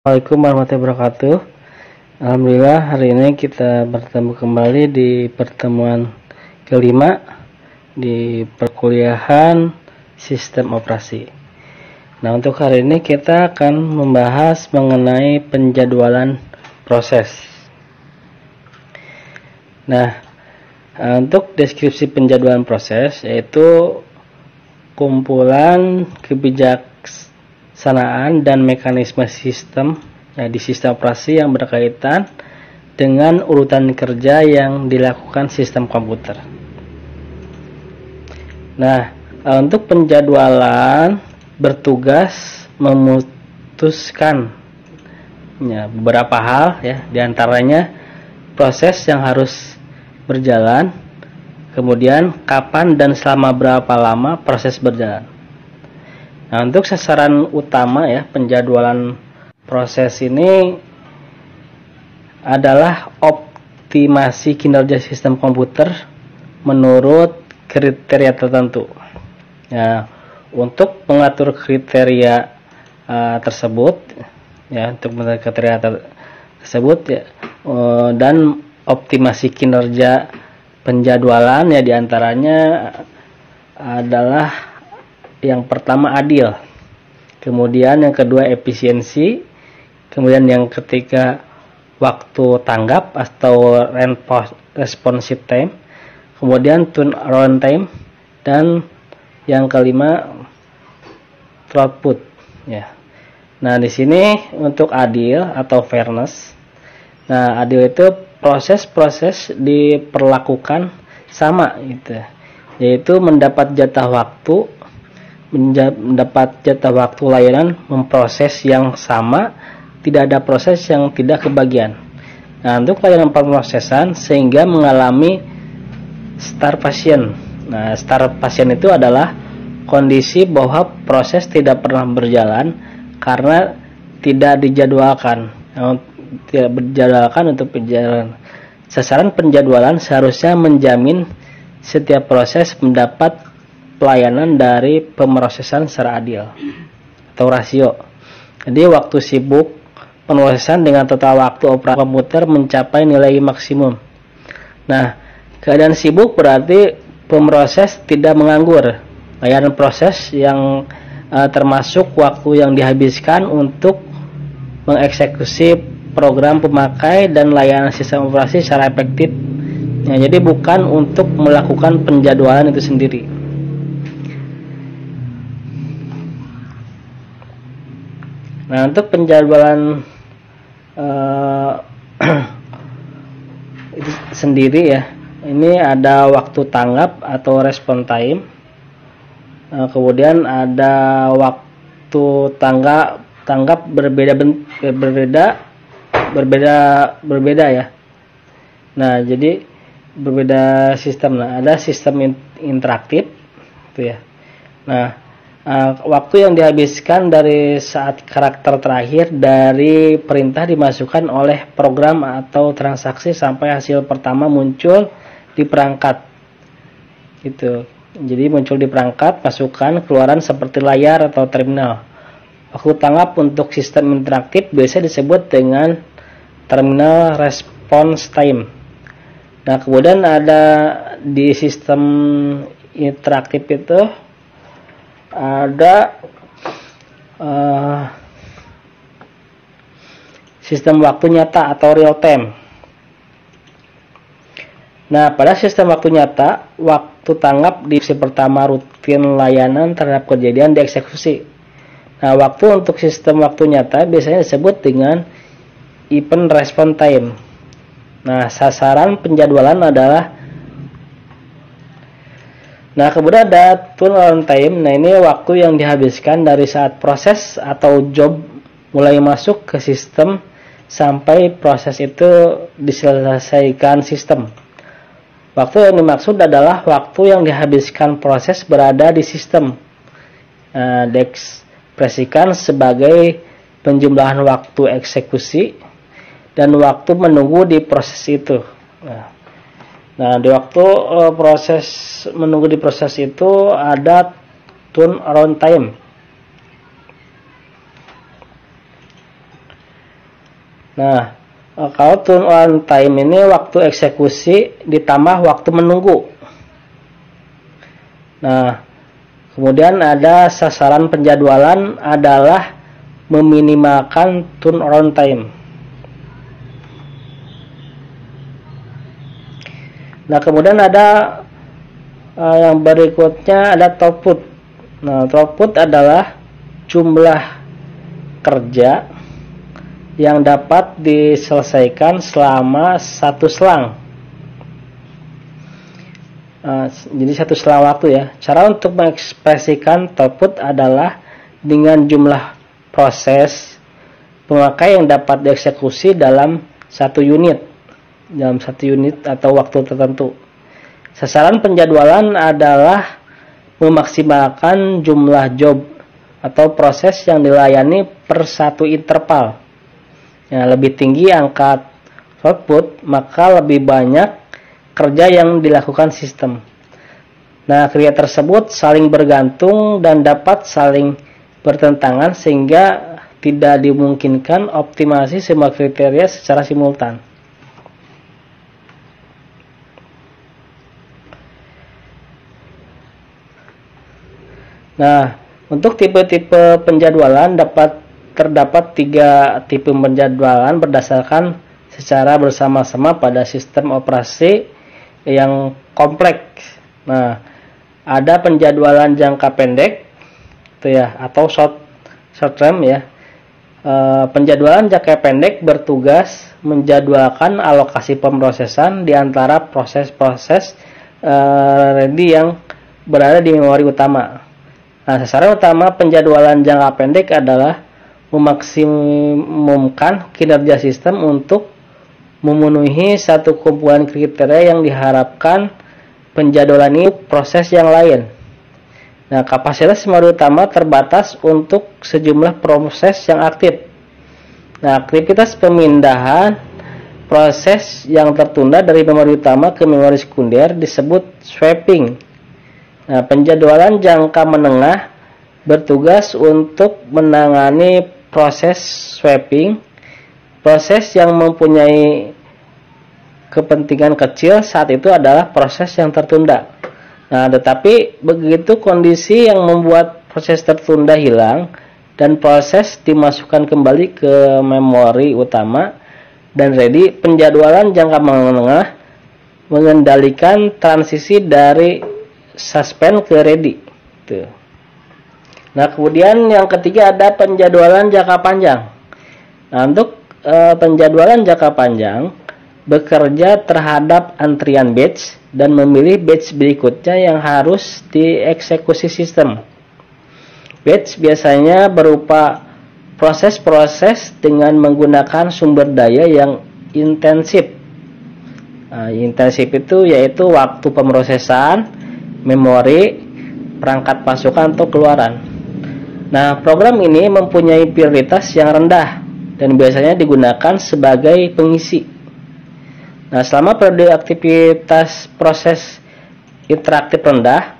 Assalamualaikum warahmatullahi wabarakatuh. Alhamdulillah hari ini kita bertemu kembali di pertemuan kelima di perkuliahan sistem operasi. Nah, untuk hari ini kita akan membahas mengenai penjadwalan proses. Nah, untuk deskripsi penjadwalan proses yaitu kumpulan kebijaksanaan dan mekanisme sistem di sistem operasi yang berkaitan dengan urutan kerja yang dilakukan sistem komputer. Nah, untuk penjadwalan bertugas memutuskan beberapa hal diantaranya proses yang harus berjalan, kemudian kapan dan selama berapa lama proses berjalan. Nah, untuk sasaran utama penjadwalan proses ini adalah optimasi kinerja sistem komputer menurut kriteria tertentu. Nah, untuk mengatur kriteria tersebut dan optimasi kinerja penjadwalan diantaranya adalah yang pertama adil, kemudian yang kedua efisiensi, kemudian yang ketiga waktu tanggap atau responsive time, kemudian turnaround time, dan yang kelima throughput. Nah, di sini untuk adil atau fairness. Nah, adil itu proses-proses diperlakukan sama yaitu mendapat jatah waktu layanan memproses yang sama, tidak ada proses yang tidak kebagian. Nah, untuk layanan pemrosesan sehingga mengalami starvation. Nah, starvation itu adalah kondisi bahwa proses tidak pernah berjalan karena tidak dijadwalkan. Tidak berjadwalkan untuk penjadwalan. Sasaran penjadwalan seharusnya menjamin setiap proses mendapat pelayanan dari pemrosesan secara adil atau rasio. Jadi waktu sibuk pemrosesan dengan total waktu operasi komputer mencapai nilai maksimum. Nah, keadaan sibuk berarti pemroses tidak menganggur. Layanan proses yang termasuk waktu yang dihabiskan untuk mengeksekusi program pemakai dan layanan sistem operasi secara efektif. Jadi bukan untuk melakukan penjadwalan itu sendiri. Nah, untuk penjadwalan itu sendiri ini ada waktu tanggap atau response time. Kemudian ada waktu tanggap berbeda ya. Nah, jadi berbeda sistem. Nah, ada sistem interaktif Nah, waktu yang dihabiskan dari saat karakter terakhir dari perintah dimasukkan oleh program atau transaksi sampai hasil pertama muncul di perangkat. Jadi muncul di perangkat, masukan, keluaran seperti layar atau terminal. Waktu tanggap untuk sistem interaktif biasa disebut dengan terminal response time. Nah, kemudian ada di sistem interaktif itu ada sistem waktu nyata atau real time. Nah, pada sistem waktu nyata, waktu tanggap di sesi pertama rutin layanan terhadap kejadian dieksekusi. Nah, waktu untuk sistem waktu nyata biasanya disebut dengan event response time. Nah, sasaran penjadwalan adalah kemudian ada turnaround time. Nah, ini waktu yang dihabiskan dari saat proses atau job mulai masuk ke sistem sampai proses itu diselesaikan sistem. Waktu yang dimaksud adalah waktu yang dihabiskan proses berada di sistem. Diekspresikan sebagai penjumlahan waktu eksekusi dan waktu menunggu di proses itu. Nah, di waktu proses menunggu di proses itu ada turnaround time. Nah, kalau turn on time ini waktu eksekusi ditambah waktu menunggu. Nah, kemudian ada sasaran penjadwalan adalah meminimalkan turn on time. Nah, kemudian ada yang berikutnya ada throughput. Nah, throughput adalah jumlah kerja yang dapat diselesaikan selama satu selang. Jadi satu selang waktu ya. Cara untuk mengekspresikan throughput adalah dengan jumlah proses pemakai yang dapat dieksekusi dalam satu unit atau waktu tertentu. Sasaran penjadwalan adalah memaksimalkan jumlah job atau proses yang dilayani per satu interval. Lebih tinggi angka throughput, maka lebih banyak kerja yang dilakukan sistem. Nah, kerja tersebut saling bergantung dan dapat saling bertentangan sehingga tidak dimungkinkan optimasi semua kriteria secara simultan. Nah, untuk tipe-tipe penjadwalan terdapat 3 tipe penjadwalan berdasarkan secara bersama-sama pada sistem operasi yang kompleks. Nah, ada penjadwalan jangka pendek itu ya, atau short term ya. Penjadwalan jangka pendek bertugas menjadwalkan alokasi pemrosesan di antara proses-proses ready yang berada di memori utama. Nah, sasaran utama penjadwalan jangka pendek adalah memaksimumkan kinerja sistem untuk memenuhi satu kumpulan kriteria yang diharapkan penjadwalan ini proses yang lain. Nah, kapasitas memori utama terbatas untuk sejumlah proses yang aktif. Nah, aktivitas pemindahan proses yang tertunda dari memori utama ke memori sekunder disebut swapping. Nah, penjadwalan jangka menengah bertugas untuk menangani proses swapping. Proses yang mempunyai kepentingan kecil saat itu adalah proses yang tertunda. Nah, tetapi begitu kondisi yang membuat proses tertunda hilang dan proses dimasukkan kembali ke memori utama dan ready, penjadwalan jangka menengah mengendalikan transisi dari suspend ke ready. Tuh. Nah, kemudian yang ketiga ada penjadwalan jangka panjang. Nah, untuk penjadwalan jangka panjang bekerja terhadap antrian batch dan memilih batch berikutnya yang harus dieksekusi sistem. Batch biasanya berupa proses-proses dengan menggunakan sumber daya yang intensif. Nah, intensif itu yaitu waktu pemrosesan, memori, perangkat pasukan atau keluaran. Nah, program ini mempunyai prioritas yang rendah dan biasanya digunakan sebagai pengisi. Nah, selama periode aktivitas proses interaktif rendah,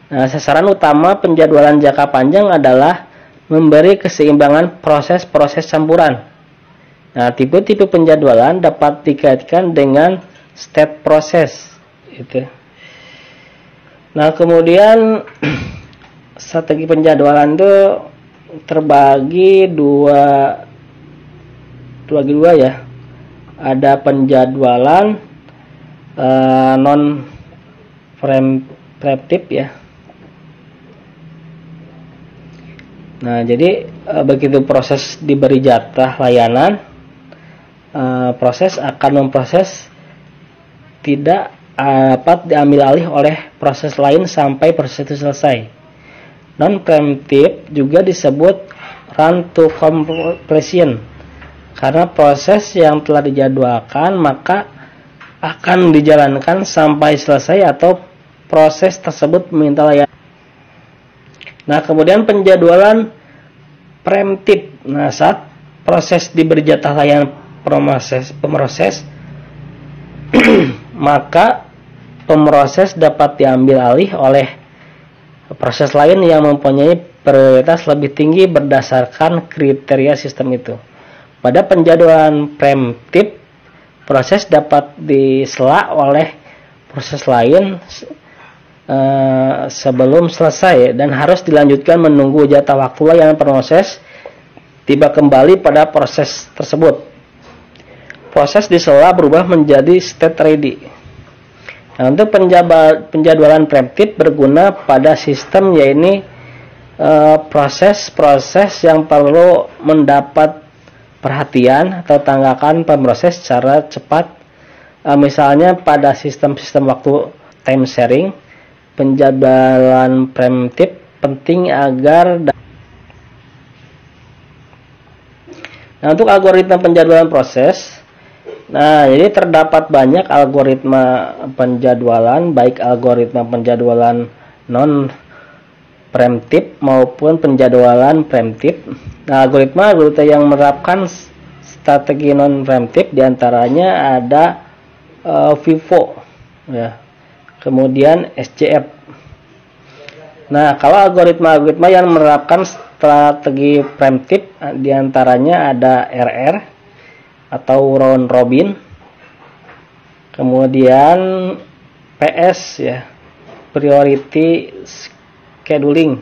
sasaran utama penjadwalan jangka panjang adalah memberi keseimbangan proses-proses campuran. Nah, tipe-tipe penjadwalan dapat dikaitkan dengan state proses. Itu. Nah, kemudian strategi penjadwalan itu terbagi dua ya. Ada penjadwalan non preemptif ya. Nah, jadi begitu proses diberi jatah layanan, proses akan memproses tidak dapat diambil alih oleh proses lain sampai proses itu selesai. Non preemptif juga disebut run to completion. Karena proses yang telah dijadwalkan maka akan dijalankan sampai selesai atau proses tersebut meminta layanan. Nah, kemudian penjadwalan preemptif. Nah, saat proses diberi jatah layanan pemroses maka pemroses dapat diambil alih oleh proses lain yang mempunyai prioritas lebih tinggi berdasarkan kriteria sistem itu. Pada penjadwalan preemptif, proses dapat disela oleh proses lain sebelum selesai dan harus dilanjutkan menunggu jatah waktu layanan proses tiba kembali pada proses tersebut. Proses disela berubah menjadi state ready. Nah, untuk penjadwalan preemptif berguna pada sistem yaitu proses-proses yang perlu mendapat perhatian atau tanggapan pemroses secara cepat. Misalnya pada sistem-sistem waktu time sharing, penjadwalan preemptif penting agar untuk algoritma penjadwalan proses. Nah, jadi terdapat banyak algoritma penjadwalan, baik algoritma penjadwalan non preemptif maupun penjadwalan preemptif. Nah, algoritma yang menerapkan strategi non preemptif diantaranya ada FIFO, ya. Kemudian SJF. Nah, kalau algoritma yang menerapkan strategi preemptif diantaranya ada RR atau round robin, kemudian PS, ya, priority scheduling.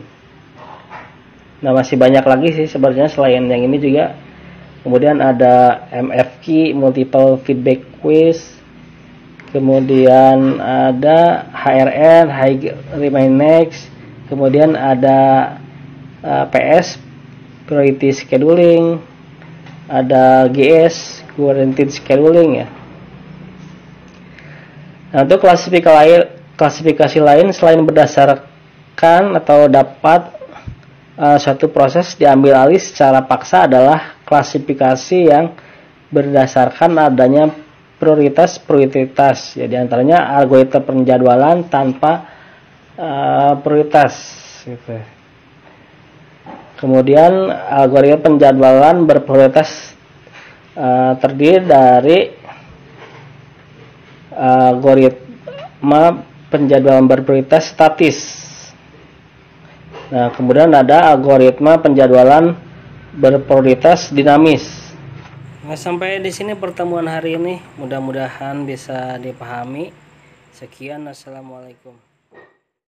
Nah, masih banyak lagi sih sebenarnya selain yang ini juga. Kemudian ada MFQ, multiple feedback quiz. Kemudian ada HRN, high remain next. Kemudian ada PS, priority scheduling. Ada GS, guaranteed scheduling, ya. Nah, untuk klasifikasi lain selain berdasarkan atau dapat suatu proses diambil alih secara paksa adalah klasifikasi yang berdasarkan adanya prioritas, ya, diantaranya algoritma penjadwalan tanpa prioritas, gitu. Kemudian algoritma penjadwalan berprioritas terdiri dari algoritma penjadwalan berprioritas statis. Nah, kemudian ada algoritma penjadwalan berprioritas dinamis. Nah, sampai di sini pertemuan hari ini. Mudah-mudahan bisa dipahami. Sekian, assalamualaikum.